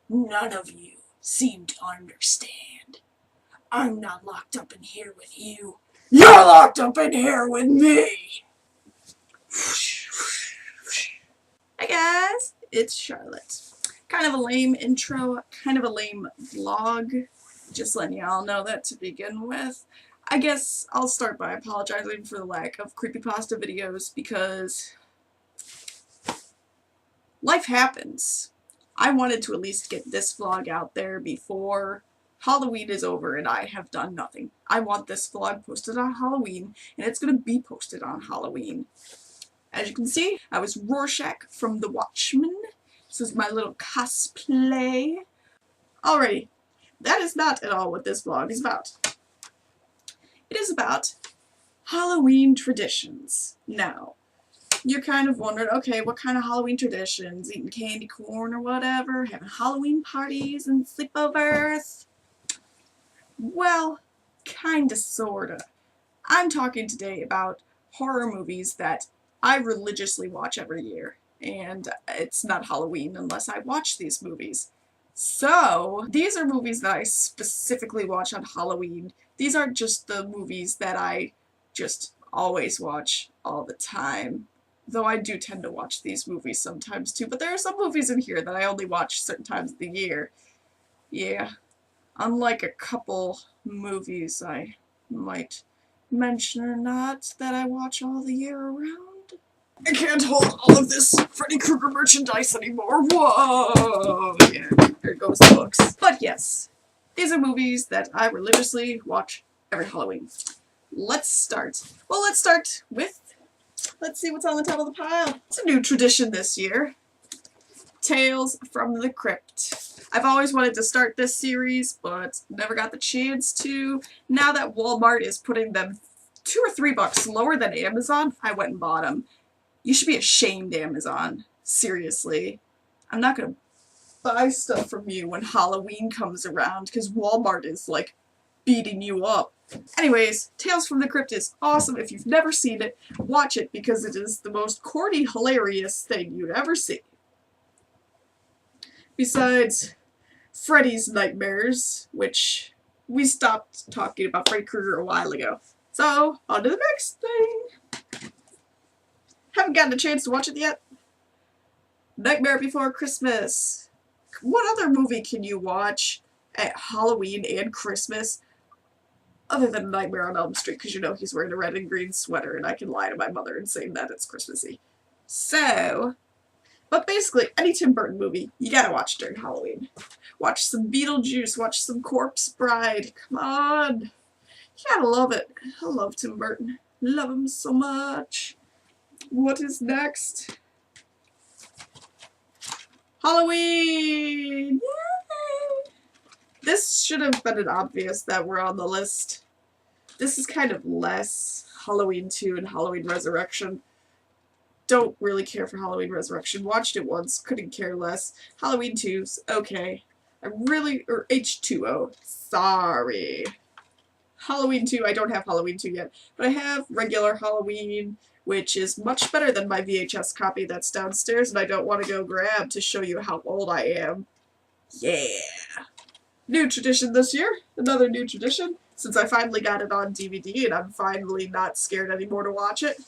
None of you seem to understand. I'm not locked up in here with you. You're locked up in here with me! Hi guys, it's Charlotte. Kind of a lame intro, kind of a lame vlog. Just letting y'all know that to begin with. I guess I'll start by apologizing for the lack of creepypasta videos because life happens. I wanted to at least get this vlog out there before Halloween is over and I have done nothing. I want this vlog posted on Halloween and it's going to be posted on Halloween. As you can see, I was Rorscach from The Watchmen. This is my little cosplay. Alrighty, that is not at all what this vlog is about. It is about Halloween traditions. Now, you're kind of wondering, okay, what kind of Halloween traditions? Eating candy corn or whatever? Having Halloween parties and sleepovers? Well, kinda sorta. I'm talking today about horror movies that I religiously watch every year. And it's not Halloween unless I watch these movies. So, these are movies that I specifically watch on Halloween. These aren't just the movies that I just always watch all the time. Though I do tend to watch these movies sometimes too, but there are some movies in here that I only watch certain times of the year. Yeah, unlike a couple movies I might mention or not that I watch all the year around. I can't hold all of this Freddy Krueger merchandise anymore. Whoa! Yeah, here goes the books. But yes, these are movies that I religiously watch every Halloween. Let's start. Well, let's start with, let's see what's on the top of the pile. It's a new tradition this year. Tales from the Crypt. I've always wanted to start this series, but never got the chance to. Now that Walmart is putting them $2 or $3 lower than Amazon, I went and bought them. You should be ashamed, Amazon. Seriously. I'm not gonna buy stuff from you when Halloween comes around, because Walmart is, like, beating you up. Anyways, Tales from the Crypt is awesome. If you've never seen it, watch it, because it is the most corny, hilarious thing you'd ever see. Besides Freddy's Nightmares, which we stopped talking about Freddy Krueger a while ago. So, on to the next thing. Haven't gotten a chance to watch it yet. Nightmare Before Christmas. What other movie can you watch at Halloween and Christmas other than Nightmare on Elm Street? Because you know he's wearing a red and green sweater and I can lie to my mother and say that it's Christmassy. So, but basically, any Tim Burton movie, you gotta watch during Halloween. Watch some Beetlejuice, watch some Corpse Bride. Come on. You gotta love it. I love Tim Burton. Love him so much. What is next? Halloween! Yay! This should have been an obvious that we're on the list. This is kind of less Halloween 2 and Halloween Resurrection. Don't really care for Halloween Resurrection. Watched it once, couldn't care less. Halloween 2's okay. Or H2O. Sorry. Halloween 2, I don't have Halloween 2 yet, but I have regular Halloween, which is much better than my VHS copy that's downstairs and I don't want to go grab to show you how old I am. Yeah! New tradition this year. Another new tradition. Since I finally got it on DVD and I'm finally not scared anymore to watch it.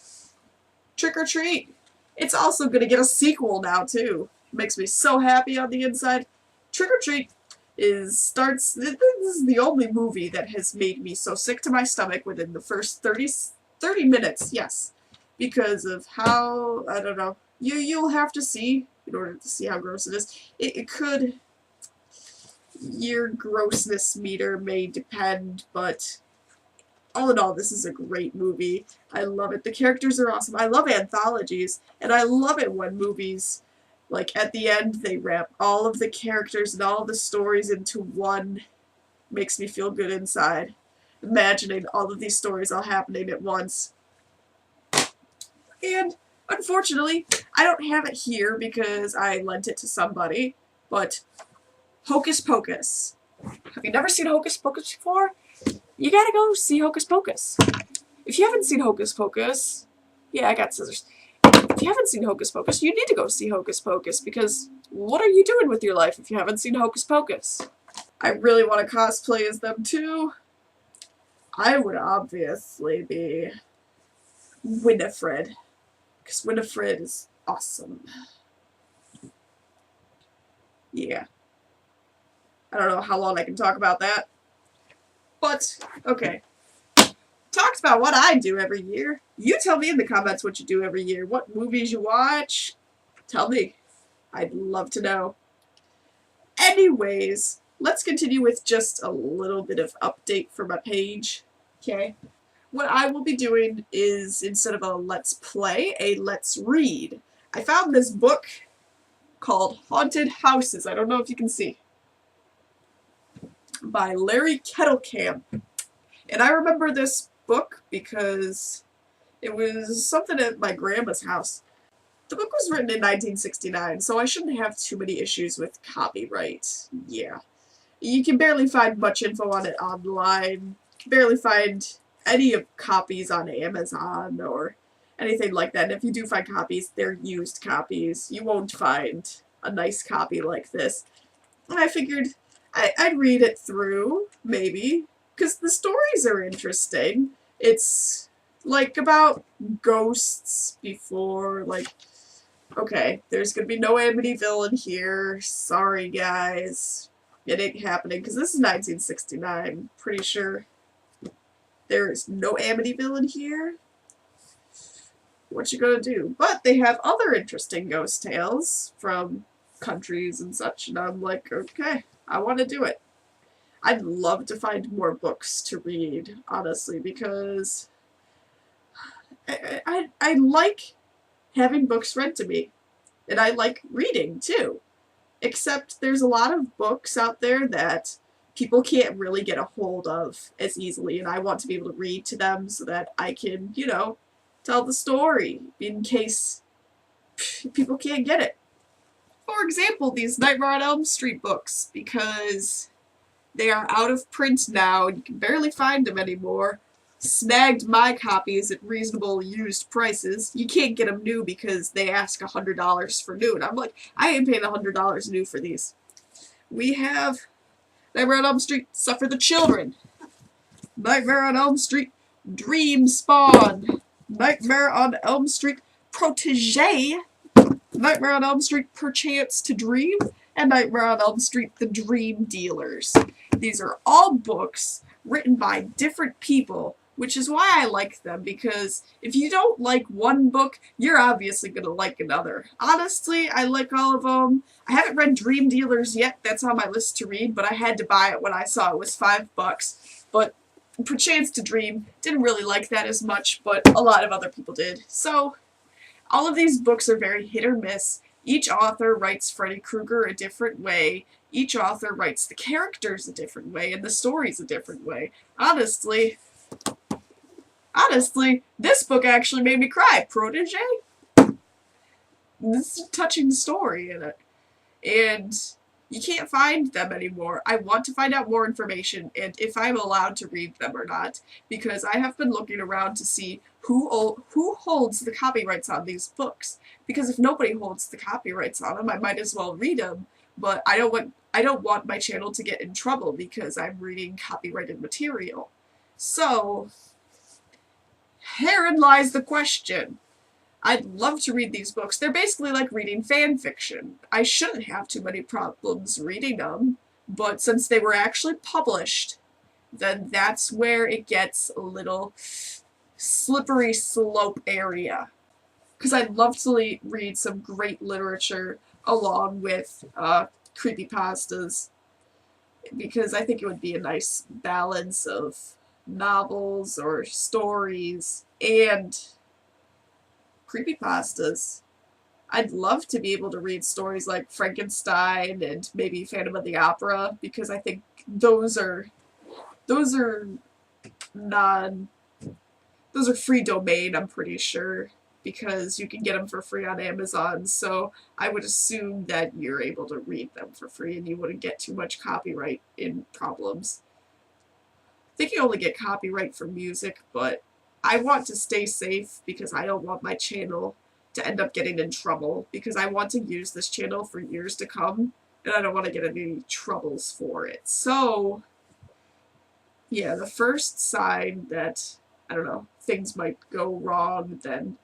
Trick or Treat. It's also going to get a sequel now, too. It makes me so happy on the inside. Trick or Treat this is the only movie that has made me so sick to my stomach within the first 30 minutes, yes. Because of how, I don't know, you'll have to see in order to see how gross it is. It could, your grossness meter may depend, but all in all, this is a great movie. I love it. The characters are awesome. I love anthologies, and I love it when movies, like, at the end, they wrap all of the characters and all of the stories into one. Makes me feel good inside. Imagining all of these stories all happening at once. And, unfortunately, I don't have it here because I lent it to somebody, but Hocus Pocus. Have you never seen Hocus Pocus before? You gotta go see Hocus Pocus. If you haven't seen Hocus Pocus, yeah, I got scissors. if you haven't seen Hocus Pocus, you need to go see Hocus Pocus, because what are you doing with your life if you haven't seen Hocus Pocus? I really want to cosplay as them too. I would obviously be Winifred, because Winifred is awesome. Yeah. I don't know how long I can talk about that. But, okay. Talked about what I do every year. You tell me in the comments what you do every year. What movies you watch. Tell me. I'd love to know. Anyways, let's continue with just a little bit of update for my page. Okay. What I will be doing is, instead of a let's play, a let's read. I found this book called Haunted Houses. I don't know if you can see. By Larry Kettlecamp. And I remember this book because it was something at my grandma's house. The book was written in 1969, so I shouldn't have too many issues with copyright. Yeah. You can barely find much info on it online. You can barely find any of copies on Amazon or anything like that. And if you do find copies, they're used copies. You won't find a nice copy like this. And I figured I'd read it through, maybe, because the stories are interesting. It's, like, about ghosts before, like, okay, there's gonna be no Amityville in here. Sorry, guys. It ain't happening, because this is 1969. Pretty sure there's no Amityville in here. What you gonna do? But they have other interesting ghost tales from countries and such, and I'm like, okay, I want to do it. I'd love to find more books to read, honestly, because I like having books read to me, and I like reading, too. Except there's a lot of books out there that people can't really get a hold of as easily, and I want to be able to read to them so that I can, you know, tell the story in case people can't get it. For example, these Nightmare on Elm Street books, because they are out of print now and you can barely find them anymore. Snagged my copies at reasonable used prices. You can't get them new because they ask $100 for new, and I'm like, I ain't paying $100 new for these. We have Nightmare on Elm Street, Suffer the Children. Nightmare on Elm Street, Dream Spawn. Nightmare on Elm Street, Protégé. Nightmare on Elm Street, Perchance to Dream, and Nightmare on Elm Street, The Dream Dealers. These are all books written by different people, which is why I like them, because if you don't like one book, you're obviously going to like another. Honestly, I like all of them. I haven't read Dream Dealers yet. That's on my list to read, but I had to buy it when I saw it was $5. But Perchance to Dream, didn't really like that as much, but a lot of other people did. So, all of these books are very hit or miss. Each author writes Freddy Krueger a different way. Each author writes the characters a different way, and the stories a different way. Honestly, this book actually made me cry. Protégé? This is a touching story in it. And you can't find them anymore. I want to find out more information, and if I'm allowed to read them or not, because I have been looking around to see who holds the copyrights on these books. Because if nobody holds the copyrights on them, I might as well read them. But I don't want my channel to get in trouble because I'm reading copyrighted material. So, herein lies the question. I'd love to read these books. They're basically like reading fan fiction. I shouldn't have too many problems reading them, but since they were actually published, then that's where it gets a little slippery slope area. Because I'd love to read some great literature along with creepypastas, because I think it would be a nice balance of novels or stories and creepypastas. I'd love to be able to read stories like Frankenstein and maybe Phantom of the Opera, because I think those are free domain, I'm pretty sure, because you can get them for free on Amazon, so I would assume that you're able to read them for free and you wouldn't get too much copyright in problems. I think you only get copyright for music, but I want to stay safe because I don't want my channel to end up getting in trouble, because I want to use this channel for years to come, and I don't want to get any troubles for it. So, yeah, the first sign that, I don't know, things might go wrong, then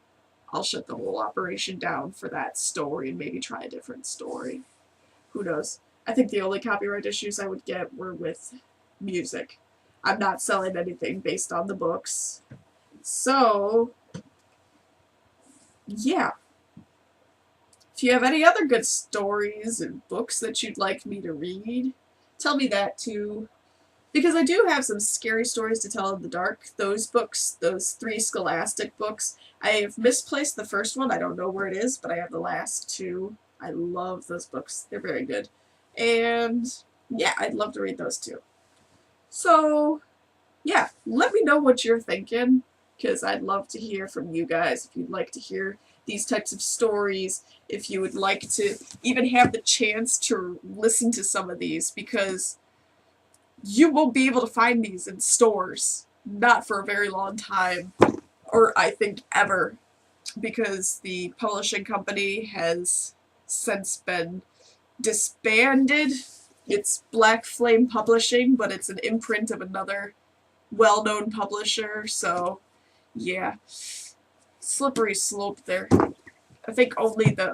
I'll shut the whole operation down for that story and maybe try a different story. Who knows? I think the only copyright issues I would get were with music. I'm not selling anything based on the books. So, yeah. If you have any other good stories and books that you'd like me to read, tell me that too. Because I do have some scary stories to tell in the dark. Those books, those 3 Scholastic books, I have misplaced the first one. I don't know where it is, but I have the last 2. I love those books. They're very good. And yeah, I'd love to read those too. So, yeah, let me know what you're thinking, because I'd love to hear from you guys if you'd like to hear these types of stories, if you would like to even have the chance to listen to some of these, because you won't be able to find these in stores, not for a very long time, or I think ever, because the publishing company has since been disbanded. It's Black Flame Publishing, but it's an imprint of another well-known publisher, so yeah, slippery slope there. I think only the,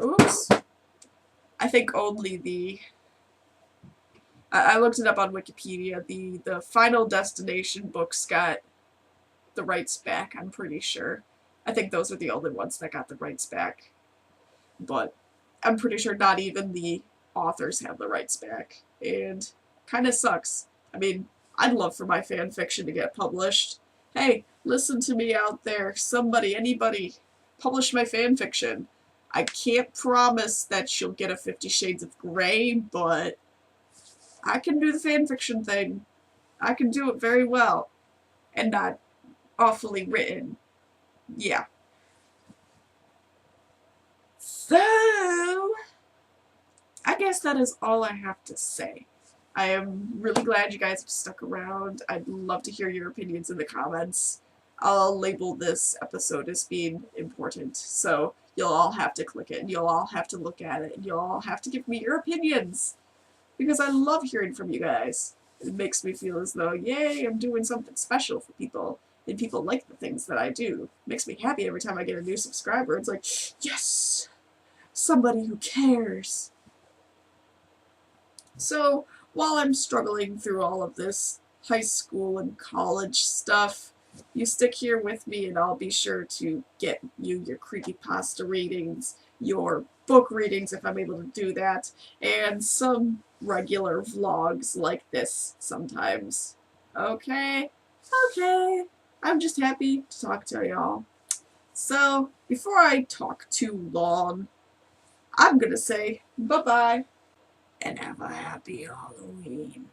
I looked it up on Wikipedia, the Final Destination books got the rights back, I'm pretty sure. I think those are the only ones that got the rights back. But I'm pretty sure not even the authors have the rights back. And kinda sucks. I mean, I'd love for my fan fiction to get published. Hey, listen to me out there. Somebody, anybody, publish my fan fiction. I can't promise that you'll get a 50 Shades of Grey, but I can do the fanfiction thing. I can do it very well. And not awfully written. Yeah. So, I guess that is all I have to say. I am really glad you guys have stuck around. I'd love to hear your opinions in the comments. I'll label this episode as being important, so you'll all have to click it, and you'll all have to look at it, and you'll all have to give me your opinions. Because I love hearing from you guys. It makes me feel as though, yay, I'm doing something special for people, and people like the things that I do. It makes me happy every time I get a new subscriber. It's like, yes, somebody who cares. So, while I'm struggling through all of this high school and college stuff, you stick here with me and I'll be sure to get you your creepypasta readings, your book readings if I'm able to do that, and some regular vlogs like this sometimes. Okay? Okay. I'm just happy to talk to y'all. So, before I talk too long, I'm gonna say bye-bye. And have a happy Halloween.